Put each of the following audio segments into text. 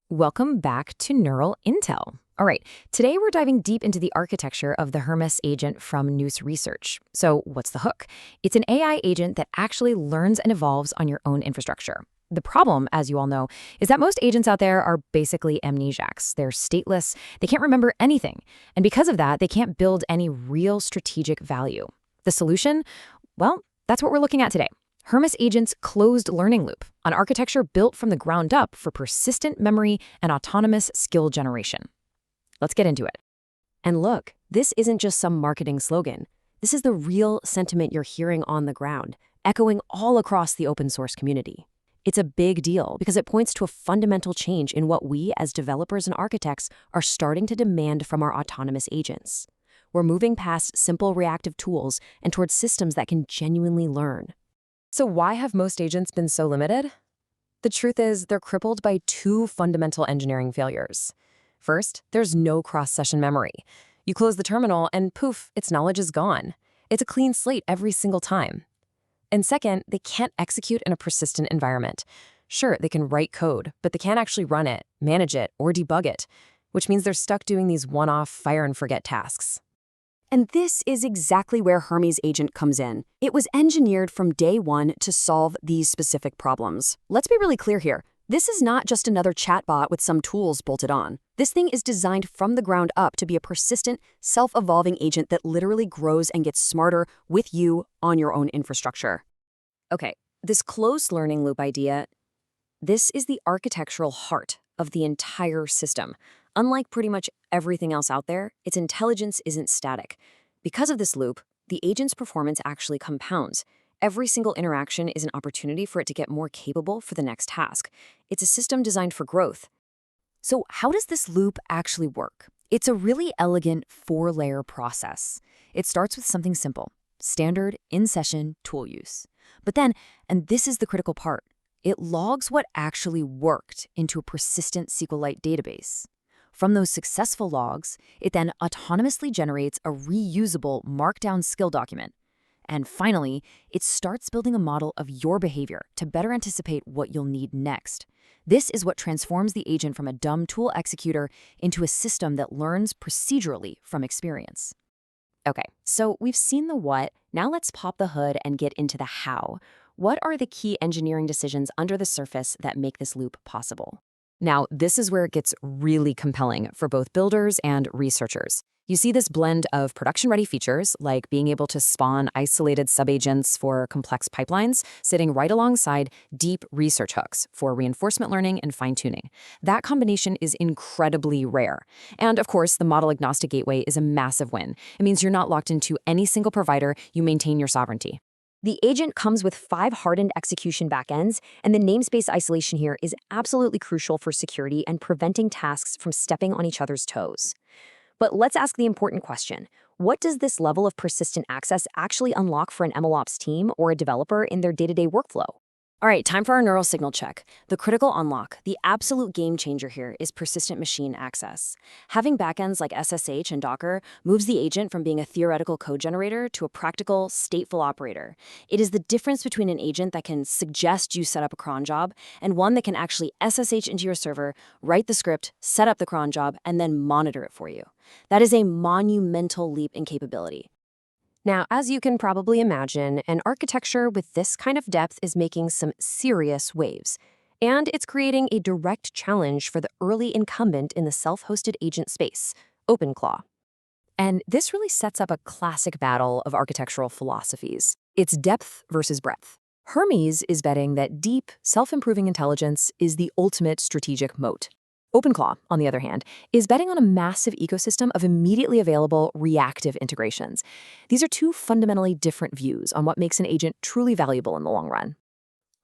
Welcome back to Neural Intel. All right, today we're diving deep into the architecture of the Hermes agent from Nous Research. So what's the hook? It's an AI agent that actually learns and evolves on your own infrastructure. The problem, as you all know, is that most agents out there are basically amnesiacs. They're stateless, they can't remember anything, and because of that, they can't build any real strategic value. The solution? Well, that's what we're looking at today. Hermes Agent's closed learning loop, an architecture built from the ground up for persistent memory and autonomous skill generation. Let's get into it. And look, this isn't just some marketing slogan. This is the real sentiment you're hearing on the ground, echoing all across the open source community. It's a big deal because it points to a fundamental change in what we as developers and architects are starting to demand from our autonomous agents. We're moving past simple reactive tools and towards systems that can genuinely learn. So why have most agents been so limited? The truth is, they're crippled by two fundamental engineering failures. First, there's no cross-session memory. You close the terminal and poof, its knowledge is gone. It's a clean slate every single time. And second, they can't execute in a persistent environment. Sure, they can write code, but they can't actually run it, manage it, or debug it, which means they're stuck doing these one-off fire-and-forget tasks. And this is exactly where Hermes Agent comes in. It was engineered from day one to solve these specific problems. Let's be really clear here. This is not just another chatbot with some tools bolted on. This thing is designed from the ground up to be a persistent, self-evolving agent that literally grows and gets smarter with you on your own infrastructure. Okay, this closed learning loop idea, this is the architectural heart of the entire system. Unlike pretty much everything else out there, its intelligence isn't static. Because of this loop, the agent's performance actually compounds. Every single interaction is an opportunity for it to get more capable for the next task. It's a system designed for growth. So how does this loop actually work? It's a really elegant four-layer process. It starts with something simple, standard in-session tool use. But then, and this is the critical part, it logs what actually worked into a persistent SQLite database. From those successful logs, it then autonomously generates a reusable markdown skill document. And finally, it starts building a model of your behavior to better anticipate what you'll need next. This is what transforms the agent from a dumb tool executor into a system that learns procedurally from experience. Okay, so we've seen the what, now let's pop the hood and get into the how. What are the key engineering decisions under the surface that make this loop possible? Now, this is where it gets really compelling for both builders and researchers. You see this blend of production-ready features, like being able to spawn isolated subagents for complex pipelines, sitting right alongside deep research hooks for reinforcement learning and fine-tuning. That combination is incredibly rare. And of course, the model-agnostic gateway is a massive win. It means you're not locked into any single provider, you maintain your sovereignty. The agent comes with 5 hardened execution backends, and the namespace isolation here is absolutely crucial for security and preventing tasks from stepping on each other's toes. But let's ask the important question. What does this level of persistent access actually unlock for an MLOps team or a developer in their day-to-day workflow? All right, time for our neural signal check. The critical unlock, the absolute game changer here, is persistent machine access. Having backends like SSH and Docker moves the agent from being a theoretical code generator to a practical, stateful operator. It is the difference between an agent that can suggest you set up a cron job and one that can actually SSH into your server, write the script, set up the cron job, and then monitor it for you. That is a monumental leap in capability. Now, as you can probably imagine, an architecture with this kind of depth is making some serious waves. And it's creating a direct challenge for the early incumbent in the self-hosted agent space, OpenClaw. And this really sets up a classic battle of architectural philosophies. It's depth versus breadth. Hermes is betting that deep, self-improving intelligence is the ultimate strategic moat. OpenClaw, on the other hand, is betting on a massive ecosystem of immediately available reactive integrations. These are two fundamentally different views on what makes an agent truly valuable in the long run.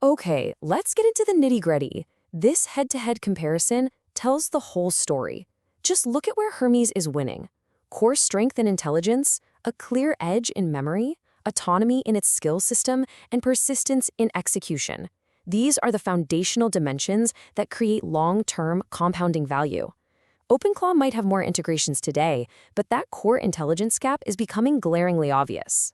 Okay, let's get into the nitty-gritty. This head-to-head comparison tells the whole story. Just look at where Hermes is winning. Core strength and intelligence, a clear edge in memory, autonomy in its skill system, and persistence in execution. These are the foundational dimensions that create long-term compounding value. OpenClaw might have more integrations today, but that core intelligence gap is becoming glaringly obvious.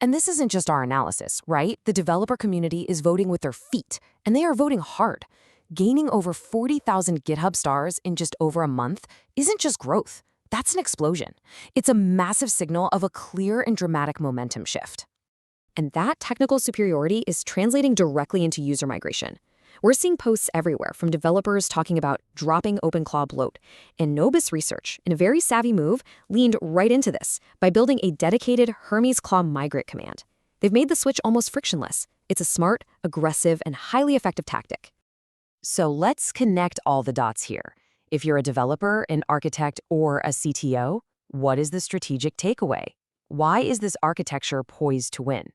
And this isn't just our analysis, right? The developer community is voting with their feet, and they are voting hard. Gaining over 40,000 GitHub stars in just over a month isn't just growth. That's an explosion. It's a massive signal of a clear and dramatic momentum shift. And that technical superiority is translating directly into user migration. We're seeing posts everywhere from developers talking about dropping OpenClaw bloat. And Nous Research, in a very savvy move, leaned right into this by building a dedicated Hermes Claw migrate command. They've made the switch almost frictionless. It's a smart, aggressive, and highly effective tactic. So let's connect all the dots here. If you're a developer, an architect, or a CTO, what is the strategic takeaway? Why is this architecture poised to win?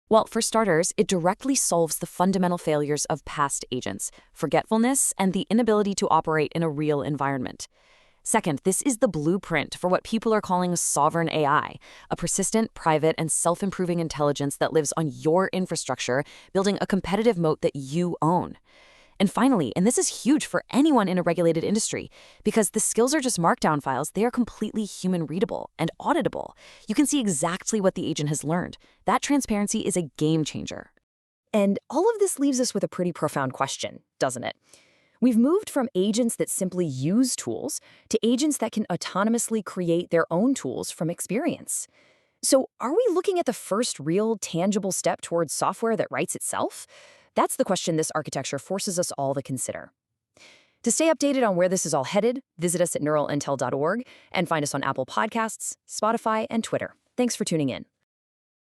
Well, for starters, it directly solves the fundamental failures of past agents, forgetfulness, and the inability to operate in a real environment. Second, this is the blueprint for what people are calling sovereign AI, a persistent, private, and self-improving intelligence that lives on your infrastructure, building a competitive moat that you own. And finally, and this is huge for anyone in a regulated industry, because the skills are just markdown files, they are completely human-readable and auditable. You can see exactly what the agent has learned. That transparency is a game changer. And all of this leaves us with a pretty profound question, doesn't it? We've moved from agents that simply use tools to agents that can autonomously create their own tools from experience. So are we looking at the first real, tangible step towards software that writes itself? That's the question this architecture forces us all to consider. To stay updated on where this is all headed, visit us at neuralintel.org and find us on Apple Podcasts, Spotify, and Twitter. Thanks for tuning in.